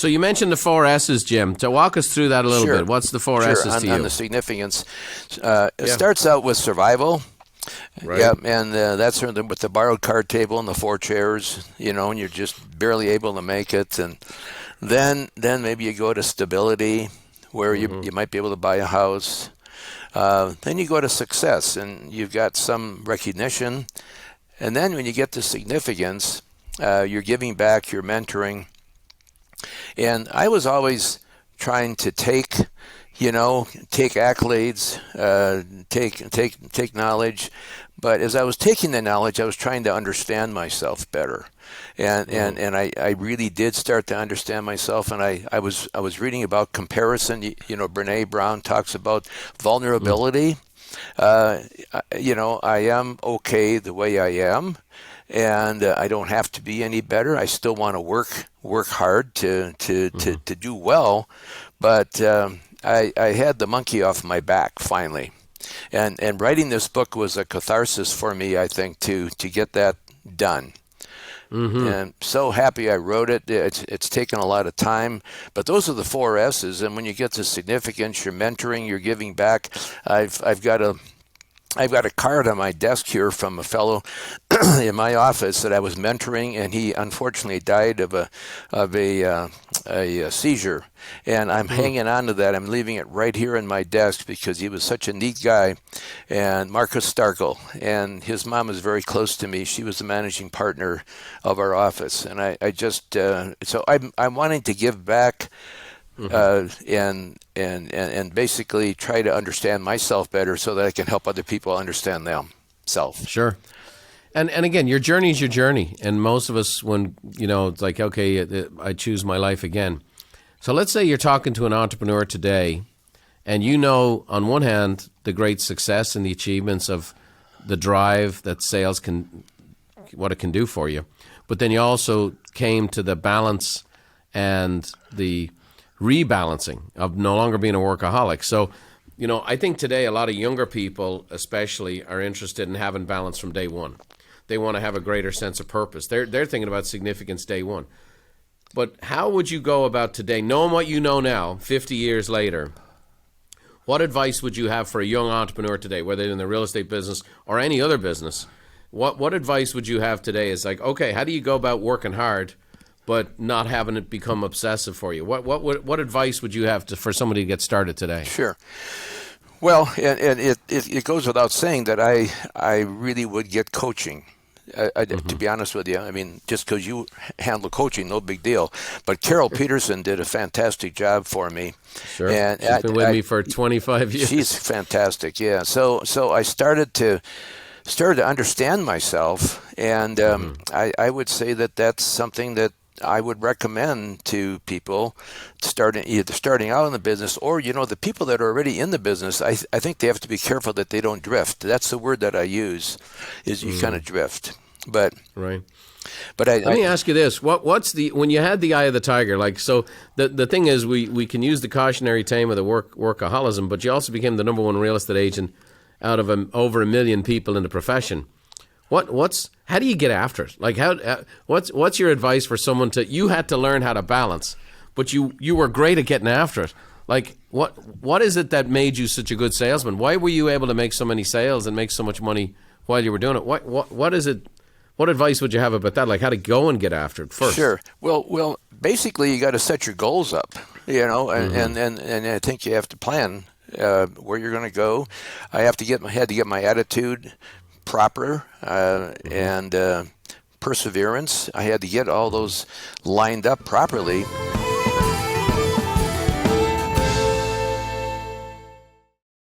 So you mentioned the four S's, Jim. To walk us through that a little Sure. bit. What's the four Sure. S's to you? On the significance, it starts out with survival. Right. Yep, and that's with the borrowed card table and the four chairs, and you're just barely able to make it. And then maybe you go to stability, where you might be able to buy a house. Then you go to success, and you've got some recognition. And then when you get to significance, you're giving back, you're mentoring. And I was always trying to take accolades, take knowledge. But as I was taking the knowledge, I was trying to understand myself better. And I really did start to understand myself. And I was reading about comparison. Brene Brown talks about vulnerability. I am okay the way I am. And I don't have to be any better. I still want to work hard to do well, but I had the monkey off my back finally, and writing this book was a catharsis for me. I think to get that done. And so happy I wrote it. It's taken a lot of time, but those are the four S's. And when you get to significance, you're mentoring, you're giving back. I've got a card on my desk here from a fellow in my office that I was mentoring, and he unfortunately died of a seizure. And I'm hanging on to that. I'm leaving it right here in my desk because he was such a neat guy. And Marcus Starkel, and his mom is very close to me. She was the managing partner of our office, and I just so I'm wanting to give back. And basically try to understand myself better so that I can help other people understand themselves. Sure. And again, your journey is your journey. And most of us, when, it's like, okay, I choose my life again. So let's say you're talking to an entrepreneur today, and on one hand, the great success and the achievements of the drive that sales what it can do for you. But then you also came to the balance and the rebalancing of no longer being a workaholic. So, I think today a lot of younger people especially are interested in having balance from day one. They want to have a greater sense of purpose. They're thinking about significance day one. But how would you go about today, knowing what you know now, 50 years later, what advice would you have for a young entrepreneur today, whether in the real estate business or any other business? What advice would you have today? Is like, okay, how do you go about working hard but not having it become obsessive for you? What advice would you have for somebody to get started today? Sure. Well, and it goes without saying that I really would get coaching. To be honest with you, I mean, just because you handle coaching, no big deal. But Carol Peterson did a fantastic job for me. Sure, and she's been with me for 25 years. She's fantastic, yeah. So I started to understand myself, and I would say that that's something that I would recommend to people starting out in the business, or the people that are already in the business. I think they have to be careful that they don't drift. That's the word that I use, is you kind of drift. But right. But let me ask you this: what's when you had the eye of the tiger? Like, so the thing is, we can use the cautionary tale of the workaholism, but you also became the number one real estate agent out of over 1 million people in the profession. How do you get after it? Like, what's your advice for someone you had to learn how to balance, but you were great at getting after it. Like, what is it that made you such a good salesman? Why were you able to make so many sales and make so much money while you were doing it? What is it? What advice would you have about that? Like, how to go and get after it first? Sure. Well, basically, you got to set your goals up, and I think you have to plan where you're going to go. I had to get my attitude proper and perseverance. I had to get all those lined up properly.